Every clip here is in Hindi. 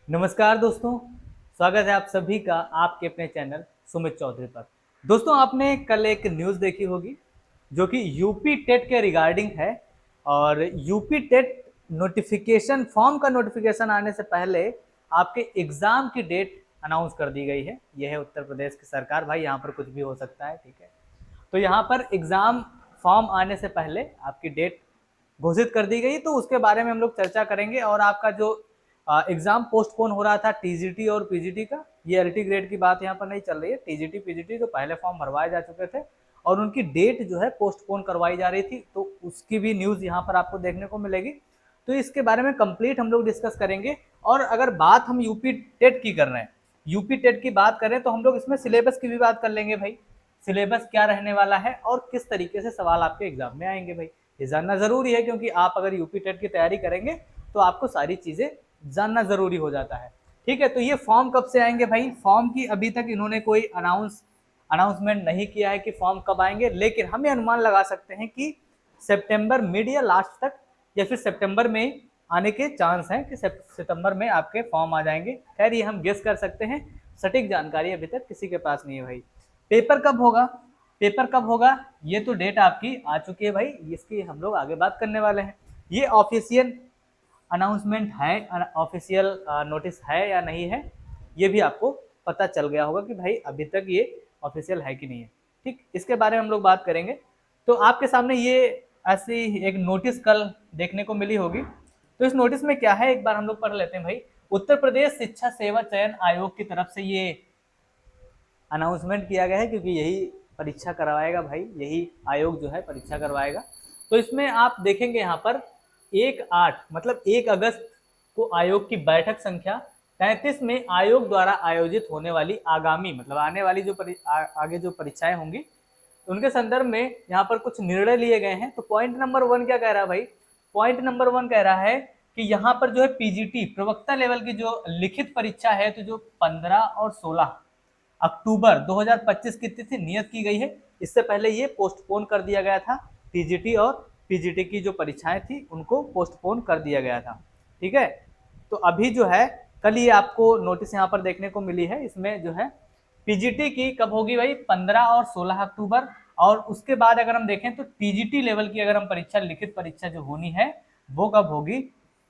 नमस्कार दोस्तों, स्वागत है आप सभी का आपके अपने चैनल सुमित चौधरी पर। दोस्तों, आपने कल एक न्यूज़ देखी होगी जो कि यूपी टेट के रिगार्डिंग है। और यूपी टेट नोटिफिकेशन फॉर्म का नोटिफिकेशन आने से पहले आपके एग्ज़ाम की डेट अनाउंस कर दी गई है। यह है उत्तर प्रदेश की सरकार। भाई यहाँ पर कुछ भी हो सकता है, ठीक है। तो यहाँ पर एग्ज़ाम फॉर्म आने से पहले आपकी डेट घोषित कर दी गई, तो उसके बारे में हम लोग चर्चा करेंगे। और आपका जो एग्जाम पोस्टपोन हो रहा था टीजीटी और पीजीटी का, ये एलटी ग्रेड की बात यहाँ पर नहीं चल रही है। टीजीटी पीजीटी जो पहले फॉर्म भरवाए जा चुके थे और उनकी डेट जो है पोस्टपोन करवाई जा रही थी, तो उसकी भी न्यूज़ यहाँ पर आपको देखने को मिलेगी। तो इसके बारे में कंप्लीट हम लोग डिस्कस करेंगे। और अगर बात हम यूपी टेट की कर रहे हैं, यूपी टेट की बात करें, तो हम लोग इसमें सिलेबस की भी बात कर लेंगे। भाई सिलेबस क्या रहने वाला है और किस तरीके से सवाल आपके एग्जाम में आएंगे, भाई ये जानना जरूरी है, क्योंकि आप अगर यूपी टेट की तैयारी करेंगे तो आपको सारी चीजें जानना जरूरी हो जाता है। ठीक है, तो ये फॉर्म कब से आएंगे? भाई फॉर्म की अभी तक इन्होंने कोई अनाउंसमेंट नहीं किया है कि फॉर्म कब आएंगे, लेकिन हम ये अनुमान लगा सकते हैं कि सितंबर मिड या लास्ट तक, या फिर सितंबर में आने के चांस हैं कि सितंबर में आपके फॉर्म आ जाएंगे। खैर ये हम गेस कर सकते हैं, सटीक जानकारी अभी तक किसी के पास नहीं है। भाई पेपर कब होगा, पेपर कब होगा, ये तो डेट आपकी आ चुकी है भाई, इसकी हम लोग आगे बात करने वाले हैं। ये ऑफिशियल अनाउंसमेंट है, ऑफिशियल नोटिस है या नहीं है, ये भी आपको पता चल गया होगा कि भाई अभी तक ये ऑफिशियल है कि नहीं है। ठीक, इसके बारे में हम लोग बात करेंगे। तो आपके सामने ये ऐसी एक नोटिस कल देखने को मिली होगी। तो इस नोटिस में क्या है, एक बार हम लोग पढ़ लेते हैं। भाई उत्तर प्रदेश शिक्षा सेवा चयन आयोग की तरफ से ये अनाउंसमेंट किया गया है, क्योंकि यही परीक्षा करवाएगा भाई, यही आयोग जो है परीक्षा करवाएगा। तो इसमें आप देखेंगे यहाँ पर 1/8 मतलब 1 अगस्त को आयोग की बैठक संख्या 33 में आयोग द्वारा आयोजित होने वाली आगामी मतलब आने वाली जो आगे जो परीक्षाएं होंगी उनके संदर्भ में यहाँ पर कुछ निर्णय लिए गए हैं। तो पॉइंट नंबर 1 क्या कह रहा है भाई? पॉइंट नंबर 1 कह रहा है कि यहाँ पर जो है पीजीटी प्रवक्ता लेवल की जो लिखित परीक्षा है, तो जो 15 और 16 अक्टूबर 2025 की तिथि नियत की गई है। इससे पहले ये पोस्टपोन कर दिया गया था, टीजीटी और पीजीटी की जो परीक्षाएं थी उनको पोस्टपोन कर दिया गया था। ठीक है, तो अभी जो है कल ये आपको नोटिस यहाँ पर देखने को मिली है। इसमें जो है पीजीटी की कब होगी भाई? 15 और 16 अक्टूबर। और उसके बाद अगर हम देखें तो टीजीटी लेवल की अगर हम परीक्षा, लिखित परीक्षा जो होनी है, वो कब होगी?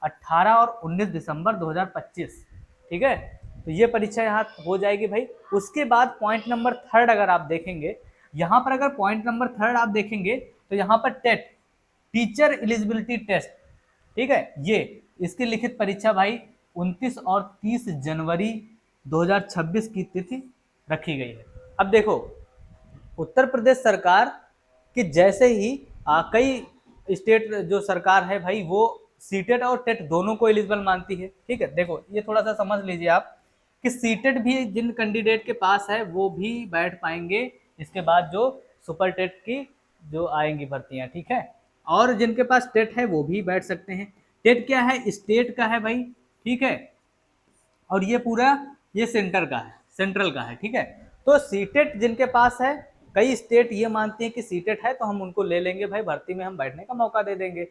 18 और 19 दिसंबर 2025। ठीक है, तो ये परीक्षा यहाँ हो जाएगी भाई। उसके बाद पॉइंट नंबर 3 अगर आप देखेंगे, यहाँ पर अगर पॉइंट नंबर 3 आप देखेंगे तो यहाँ पर टेट, टीचर एलिजिबिलिटी टेस्ट, ठीक है, ये इसकी लिखित परीक्षा भाई 29 और 30 जनवरी 2026 की तिथि रखी गई है। अब देखो, उत्तर प्रदेश सरकार कि जैसे ही कई स्टेट जो सरकार है भाई, वो सीटेट और टेट दोनों को एलिजिबल मानती है। ठीक है, देखो ये थोड़ा सा समझ लीजिए आप कि सीटेट भी जिन कैंडिडेट के पास है वो भी बैठ पाएंगे इसके बाद जो सुपर टेट की जो आएंगी भर्तियां। ठीक है, और जिनके पास टेट है वो भी बैठ सकते हैं। टेट क्या है? स्टेट का है भाई। ठीक है, और ये पूरा ये सेंटर का है, सेंट्रल का है। ठीक है, तो सीटेट जिनके पास है, कई स्टेट ये मानती हैं कि सीटेट है तो हम उनको ले लेंगे भाई, भर्ती में हम बैठने का मौका दे देंगे।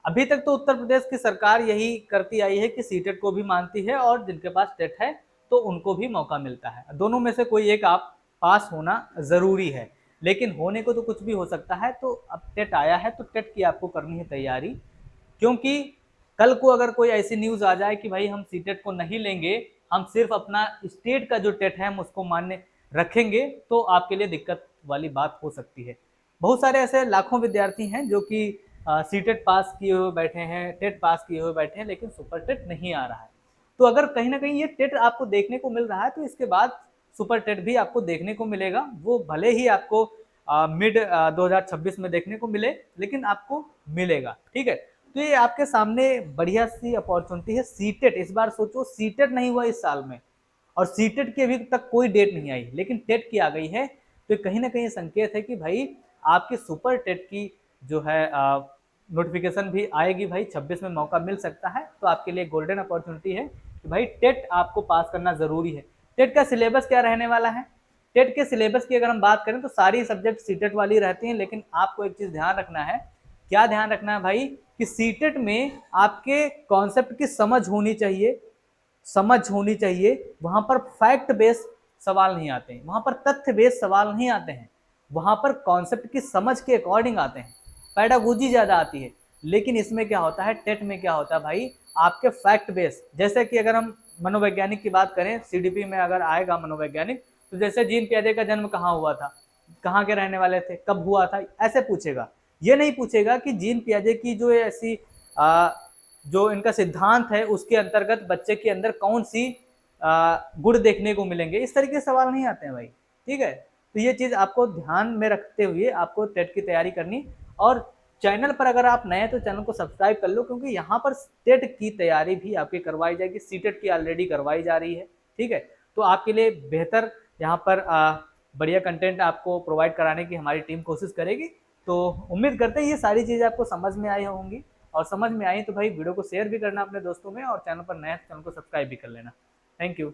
अभी तक तो उत्तर प्रदेश की सरकार यही करती आई है कि सीटेट को भी मानती है और जिनके पास टेट है तो उनको भी मौका मिलता है। दोनों में से कोई एक आप पास होना जरूरी है, लेकिन होने को तो कुछ भी हो सकता है। तो अब टेट आया है तो टेट की आपको करनी है तैयारी, क्योंकि कल को अगर कोई ऐसी न्यूज़ आ जाए कि भाई हम सीटेट को नहीं लेंगे, हम सिर्फ अपना स्टेट का जो टेट है हम उसको मान्य रखेंगे, तो आपके लिए दिक्कत वाली बात हो सकती है। बहुत सारे ऐसे लाखों विद्यार्थी हैं जो कि सीटेट पास किए हुए बैठे हैं, टेट पास किए हुए बैठे हैं, लेकिन सुपर टेट नहीं आ रहा है। तो अगर कहीं ना कहीं ये टेट आपको देखने को मिल रहा है, तो इसके बाद सुपर टेट भी आपको देखने को मिलेगा। वो भले ही आपको मिड 2026 में देखने को मिले, लेकिन आपको मिलेगा। ठीक है, तो ये आपके सामने बढ़िया सी अपॉर्चुनिटी है। सीटेट इस बार सोचो, सीटेट नहीं हुआ इस साल में, और सीटेट की अभी तक कोई डेट नहीं आई, लेकिन टेट की आ गई है। तो कहीं ना कहीं संकेत है कि भाई आपकी सुपर टेट की जो है नोटिफिकेशन भी आएगी भाई, 26 में मौका मिल सकता है। तो आपके लिए गोल्डन अपॉर्चुनिटी है कि भाई टेट आपको पास करना जरूरी है। टेट का सिलेबस क्या रहने वाला है? टेट के सिलेबस की अगर हम बात करें तो सारी सब्जेक्ट सीटेट वाली रहती हैं, लेकिन आपको एक चीज ध्यान रखना है। क्या ध्यान रखना है भाई? कि सीटेट में आपके कॉन्सेप्ट की समझ होनी चाहिए, समझ होनी चाहिए, वहां पर फैक्ट बेस्ड सवाल नहीं आते हैं, वहां पर तथ्य बेस्ड सवाल नहीं आते हैं, वहां पर कॉन्सेप्ट की समझ के अकॉर्डिंग आते हैं, पैडागोजी ज्यादा आती है। लेकिन इसमें क्या होता है, टेट में क्या होता है भाई, आपके फैक्ट बेस्ड, जैसे कि अगर हम मनोवैज्ञानिक की बात करें, सीडीपी में अगर आएगा मनोवैज्ञानिक, तो जैसे जीन पियाजे का जन्म कहाँ हुआ था, कहाँ के रहने वाले थे, कब हुआ था, ऐसे पूछेगा। ये नहीं पूछेगा कि जीन पियाजे की जो ऐसी जो इनका सिद्धांत है उसके अंतर्गत बच्चे के अंदर कौन सी गुण देखने को मिलेंगे, इस तरीके के सवाल नहीं आते हैं भाई। ठीक है, तो ये चीज आपको ध्यान में रखते हुए आपको टेट की तैयारी करनी। और चैनल पर अगर आप नए हैं तो चैनल को सब्सक्राइब कर लो, क्योंकि यहाँ पर टेट की तैयारी भी आपकी करवाई जाएगी, सीटेट की ऑलरेडी करवाई जा रही है। ठीक है, तो आपके लिए बेहतर यहाँ पर बढ़िया कंटेंट आपको प्रोवाइड कराने की हमारी टीम कोशिश करेगी। तो उम्मीद करते हैं ये सारी चीज़ें आपको समझ में आई होंगी, और समझ में आई तो भाई वीडियो को शेयर भी करना अपने दोस्तों में, और चैनल पर नए चैनल को सब्सक्राइब भी कर लेना। Thank you.